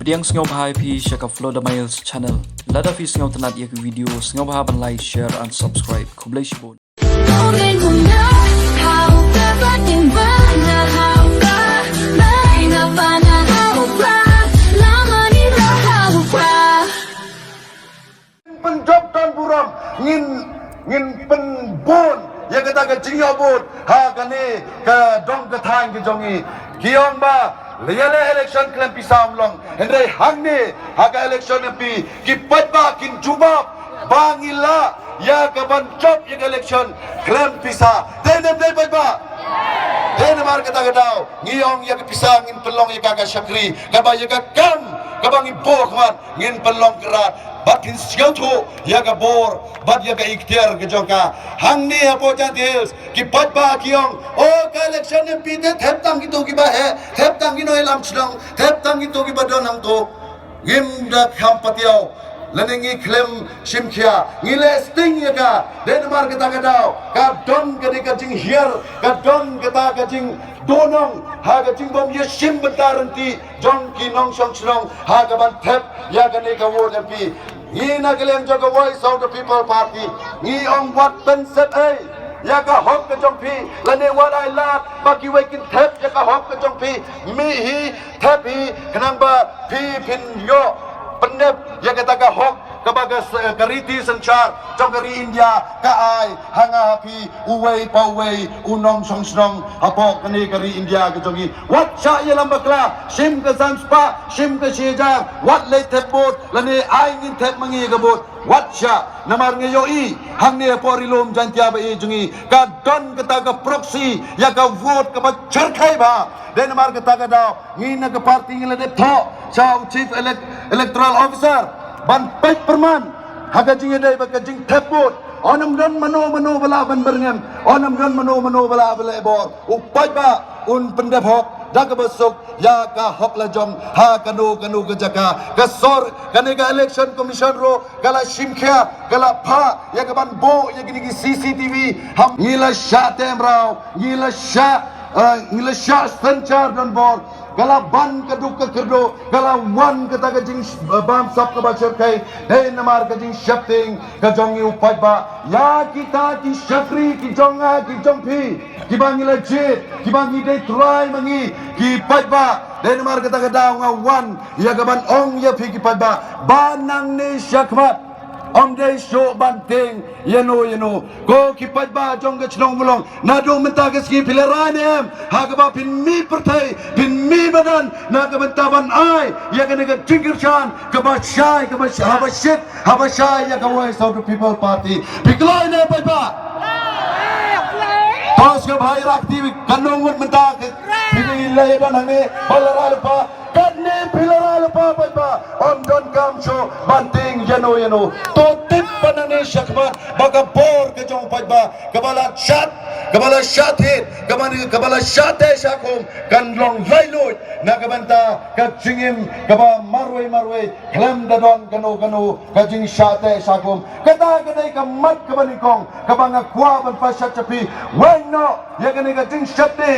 Bediang sengau bahai pi syaka Floda Miles channel. Lada fi sengau tenat ia ke video sengau bahai ban like, share and subscribe. Kublai shibun. Penjob dan buram ngin penbon ya kata ke jingabut ha kani ke dong ke thang ke jongi kiong ba lele election klem pisam long hendai hangni ha ka election pi ki patba kin jubab bangila ya ke banjob ya election klem pisa denem dei patba den mar kata gadau ngiong ya ke pisang ngin pelong ya ka syakri ka ba ya ka kam ka bangi bo khman ngin pelong kerat batin siang tu ya ka bor bat ya ka ikhtiar ke joka hangni apo jantil ki patba kiong o ka election MP te thep tang ki to ki ba he thep tang ki noi lam chdong thep tang ki to ki ba don nam to ngim da kham patiao lenengi klem simkhia ngile sting ya ka denmark kata kadau ka don ka de ka jing hier ka don kata ka jing donong ha ka jing bom ye sim bentaranti jong ki nong song chrong ha ka ban thep ya ka ne ka wo MP ni na kelem jo ka voice of the people party ni ong wat pen set ai ya ka hok ka jong pi lane wat ai lat ba ki we kin thep ya ka hok ka jong pi mi hi thep hi kanang ba pi pin yo pendep ya kata ka hok kabaga kariti sanchar trong kari India ka ai hanga hapi uwei pa uwei unong song song apo kani kari India ke jongi wat cha ye lambakla sim ka sanspa sim ka sheja wat le thepot lane ai ngin thep mangi ka bot wat cha namar nge yo i hangne pori lom jantia ba i jongi ka don kata ka proxy ya ka vote ka ba charkhai ba denmark kata ka daw ngina ka party ngila de tho cha chief electoral officer ban pek perman haga jing dai ba ka jing thepot onam don mano bala ban berngem onam don mano bala bala bor upai ba un pendepok dak besok ya ka hok la jom ha kanu ke jaka ka sor kane ka election commission ro kala simkhia kala pha ya ka ban bo ya gini CCTV ham ngila sha temrao ngila sha sanchar don bor kala ban kaduk ke kerdo kala wan kata ke jing bam sap ke bachar kai hey namar ke jing shapting ke jongi upai ba ya kita ki syakri ki jonga ki jongpi ki bangi legit ki bangi dei try mangi ki pai ba hey namar kata ke daw nga wan ya gaban ong ya pi ki pai ba banang ne syakmat om dei show banting yeno ko kipat ba jong ke chnong mulong na do menta ke ski pilaran em ha ka ba pin mi pertai pin mi badan na ka menta ban ai ya ke ne ke trigger chan ka ba shai ka ba shai ya ka voice of the people party piklai ne pa ba tos ke bhai rakti kanong menta ke pilai dan ne balara pa kadne pilara pa ba om don kam show banting yeno to tip panane shakmat baga bor ke jong pajba kabala shat hit kabala shat shakum kan long lailoi na kabanta ka jingim kaba marwe klam da don kanu ka jing shat shakum kata ka mat kabanikong kabanga kwa ban pa shat chapi why no ya ka jing shat